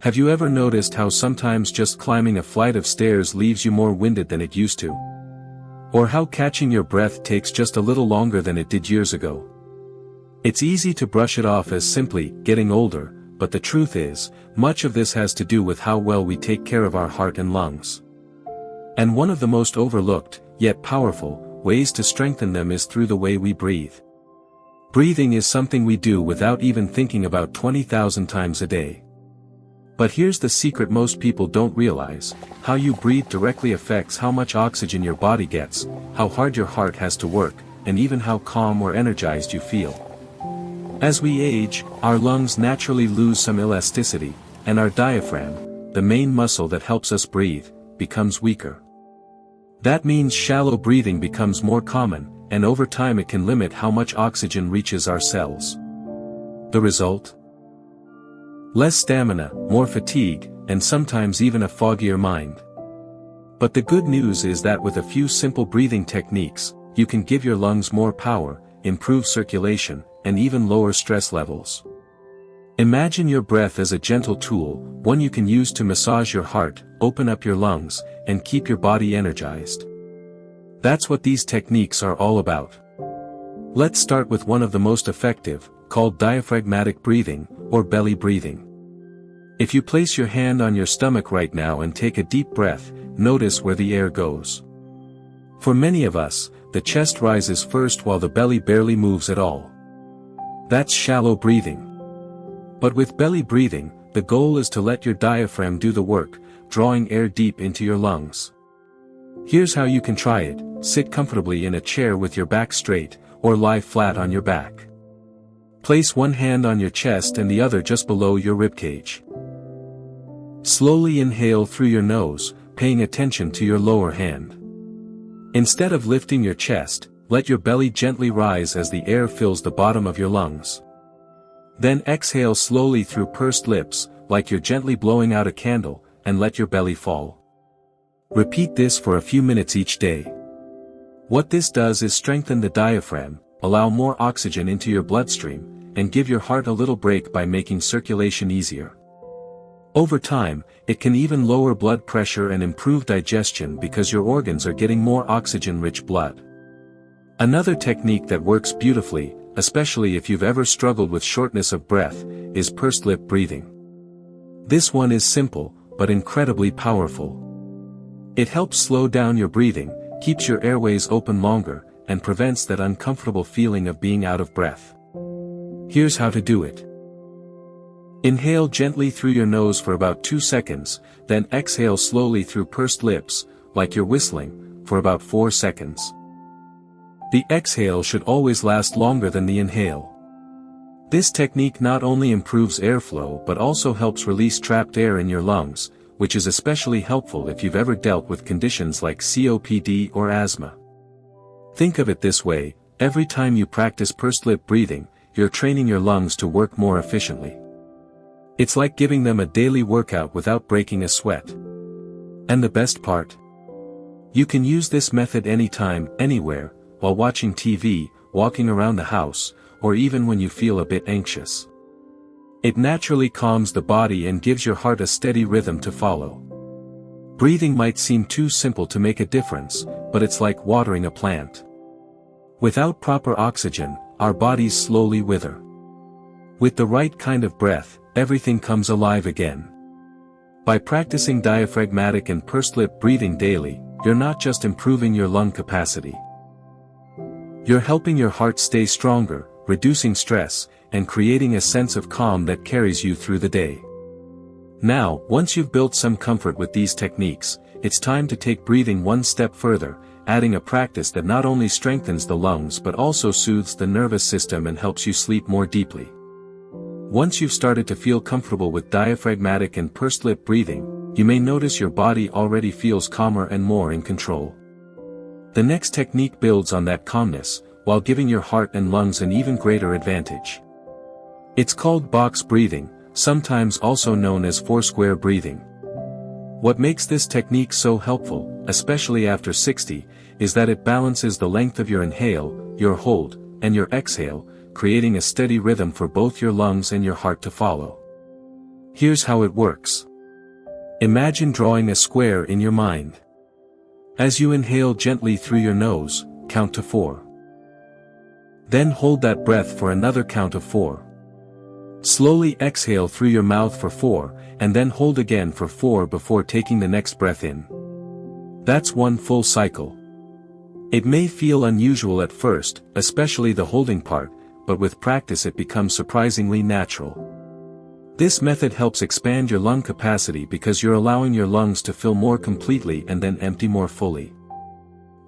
Have you ever noticed how sometimes just climbing a flight of stairs leaves you more winded than it used to? Or how catching your breath takes just a little longer than it did years ago? It's easy to brush it off as simply getting older, but the truth is, much of this has to do with how well we take care of our heart and lungs. And one of the most overlooked, yet powerful, ways to strengthen them is through the way we breathe. Breathing is something we do without even thinking about 20,000 times a day. But here's the secret most people don't realize: how you breathe directly affects how much oxygen your body gets, how hard your heart has to work, and even how calm or energized you feel. As we age, our lungs naturally lose some elasticity, and our diaphragm, the main muscle that helps us breathe, becomes weaker. That means shallow breathing becomes more common, and over time it can limit how much oxygen reaches our cells. The result? Less stamina, more fatigue, and sometimes even a foggier mind. But the good news is that with a few simple breathing techniques, you can give your lungs more power, improve circulation, and even lower stress levels. Imagine your breath as a gentle tool, one you can use to massage your heart, open up your lungs, and keep your body energized. That's what these techniques are all about. Let's start with one of the most effective, called diaphragmatic breathing, or belly breathing. If you place your hand on your stomach right now and take a deep breath, notice where the air goes. For many of us, the chest rises first while the belly barely moves at all. That's shallow breathing. But with belly breathing, the goal is to let your diaphragm do the work, drawing air deep into your lungs. Here's how you can try it: sit comfortably in a chair with your back straight, or lie flat on your back. Place one hand on your chest and the other just below your ribcage. Slowly inhale through your nose, paying attention to your lower hand. Instead of lifting your chest, let your belly gently rise as the air fills the bottom of your lungs. Then exhale slowly through pursed lips, like you're gently blowing out a candle, and let your belly fall. Repeat this for a few minutes each day. What this does is strengthen the diaphragm, allow more oxygen into your bloodstream, and give your heart a little break by making circulation easier. Over time, it can even lower blood pressure and improve digestion because your organs are getting more oxygen-rich blood. Another technique that works beautifully, especially if you've ever struggled with shortness of breath, is pursed lip breathing. This one is simple, but incredibly powerful. It helps slow down your breathing, keeps your airways open longer, and prevents that uncomfortable feeling of being out of breath. Here's how to do it. Inhale gently through your nose for about 2 seconds, then exhale slowly through pursed lips, like you're whistling, for about 4 seconds. The exhale should always last longer than the inhale. This technique not only improves airflow but also helps release trapped air in your lungs, which is especially helpful if you've ever dealt with conditions like COPD or asthma. Think of it this way: every time you practice pursed lip breathing, you're training your lungs to work more efficiently. It's like giving them a daily workout without breaking a sweat. And the best part? You can use this method anytime, anywhere, while watching TV, walking around the house, or even when you feel a bit anxious. It naturally calms the body and gives your heart a steady rhythm to follow. Breathing might seem too simple to make a difference, but it's like watering a plant. Without proper oxygen, our bodies slowly wither. With the right kind of breath, everything comes alive again. By practicing diaphragmatic and pursed lip breathing daily, you're not just improving your lung capacity. You're helping your heart stay stronger, reducing stress, and creating a sense of calm that carries you through the day. Now, once you've built some comfort with these techniques, it's time to take breathing one step further, adding a practice that not only strengthens the lungs but also soothes the nervous system and helps you sleep more deeply. Once you've started to feel comfortable with diaphragmatic and pursed lip breathing, you may notice your body already feels calmer and more in control. The next technique builds on that calmness, while giving your heart and lungs an even greater advantage. It's called box breathing, sometimes also known as foursquare breathing. What makes this technique so helpful, especially after 60, is that it balances the length of your inhale, your hold, and your exhale, creating a steady rhythm for both your lungs and your heart to follow. Here's how it works. Imagine drawing a square in your mind. As you inhale gently through your nose, count to 4. Then hold that breath for another count of 4. Slowly exhale through your mouth for 4, and then hold again for 4 before taking the next breath in. That's one full cycle. It may feel unusual at first, especially the holding part, but with practice it becomes surprisingly natural. This method helps expand your lung capacity because you're allowing your lungs to fill more completely and then empty more fully.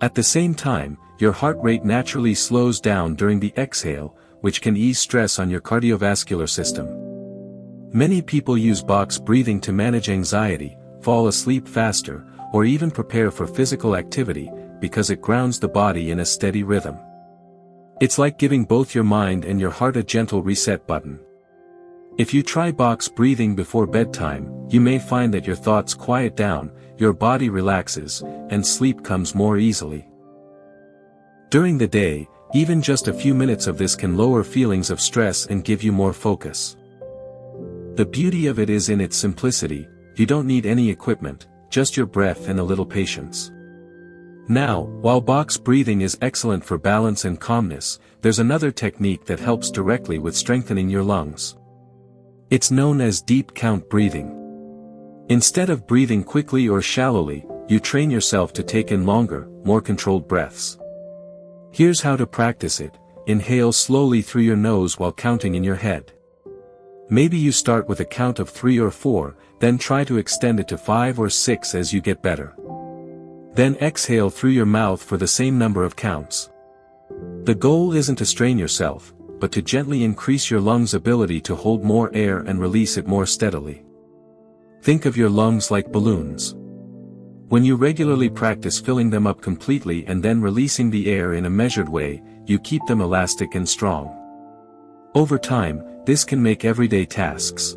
At the same time, your heart rate naturally slows down during the exhale, which can ease stress on your cardiovascular system. Many people use box breathing to manage anxiety, fall asleep faster, or even prepare for physical activity, because it grounds the body in a steady rhythm. It's like giving both your mind and your heart a gentle reset button. If you try box breathing before bedtime, you may find that your thoughts quiet down, your body relaxes, and sleep comes more easily. During the day, even just a few minutes of this can lower feelings of stress and give you more focus. The beauty of it is in its simplicity. You don't need any equipment, just your breath and a little patience. Now, while box breathing is excellent for balance and calmness, there's another technique that helps directly with strengthening your lungs. It's known as deep count breathing. Instead of breathing quickly or shallowly, you train yourself to take in longer, more controlled breaths. Here's how to practice it. Inhale slowly through your nose while counting in your head. Maybe you start with a count of 3 or 4, then try to extend it to 5 or 6 as you get better. Then exhale through your mouth for the same number of counts. The goal isn't to strain yourself, but to gently increase your lungs' ability to hold more air and release it more steadily. Think of your lungs like balloons. When you regularly practice filling them up completely and then releasing the air in a measured way, you keep them elastic and strong. Over time, this can make everyday tasks,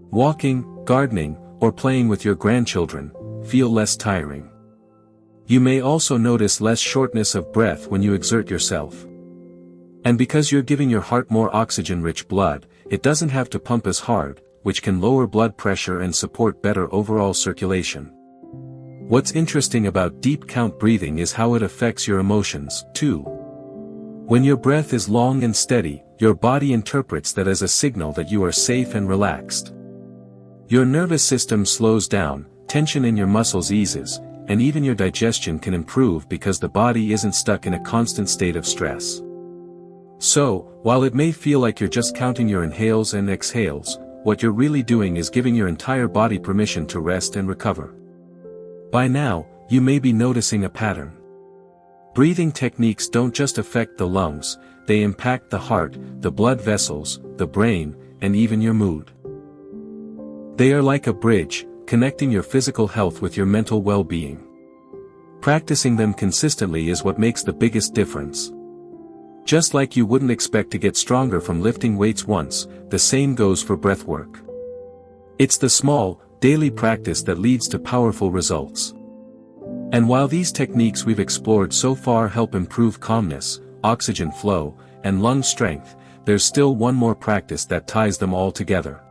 walking, gardening, or playing with your grandchildren, feel less tiring. You may also notice less shortness of breath when you exert yourself. And because you're giving your heart more oxygen-rich blood, it doesn't have to pump as hard, which can lower blood pressure and support better overall circulation. What's interesting about deep count breathing is how it affects your emotions, too. When your breath is long and steady, your body interprets that as a signal that you are safe and relaxed. Your nervous system slows down, tension in your muscles eases, and even your digestion can improve because the body isn't stuck in a constant state of stress. So, while it may feel like you're just counting your inhales and exhales, what you're really doing is giving your entire body permission to rest and recover. By now, you may be noticing a pattern. Breathing techniques don't just affect the lungs, they impact the heart, the blood vessels, the brain, and even your mood. They are like a bridge, connecting your physical health with your mental well-being. Practicing them consistently is what makes the biggest difference. Just like you wouldn't expect to get stronger from lifting weights once, the same goes for breath work. It's the small, daily practice that leads to powerful results. And while these techniques we've explored so far help improve calmness, oxygen flow, and lung strength, there's still one more practice that ties them all together.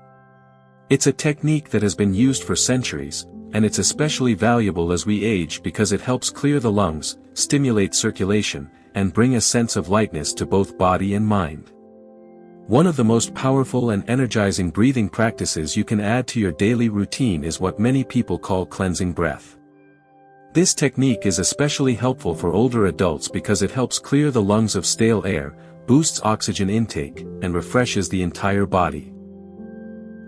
It's a technique that has been used for centuries, and it's especially valuable as we age because it helps clear the lungs, stimulate circulation, and bring a sense of lightness to both body and mind. One of the most powerful and energizing breathing practices you can add to your daily routine is what many people call cleansing breath. This technique is especially helpful for older adults because it helps clear the lungs of stale air, boosts oxygen intake, and refreshes the entire body.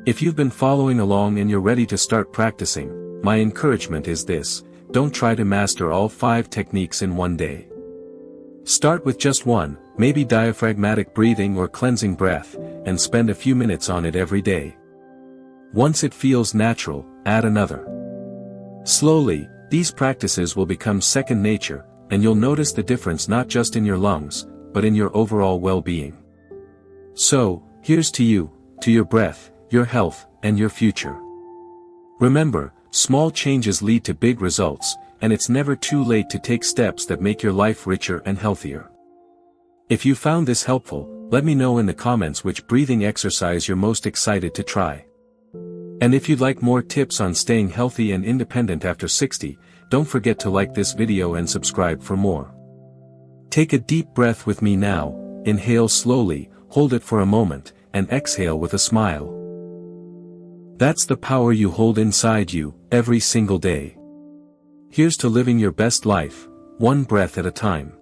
If you've been following along and you're ready to start practicing, my encouragement is this: don't try to master all 5 techniques in one day. Start with just one, maybe diaphragmatic breathing or cleansing breath, and spend a few minutes on it every day. Once it feels natural, add another. Slowly, these practices will become second nature, and you'll notice the difference not just in your lungs, but in your overall well-being. So, here's to you, to your breath, your health, and your future. Remember, small changes lead to big results, and it's never too late to take steps that make your life richer and healthier. If you found this helpful, let me know in the comments which breathing exercise you're most excited to try. And if you'd like more tips on staying healthy and independent after 60, don't forget to like this video and subscribe for more. Take a deep breath with me now, inhale slowly, hold it for a moment, and exhale with a smile. That's the power you hold inside you, every single day. Here's to living your best life, one breath at a time.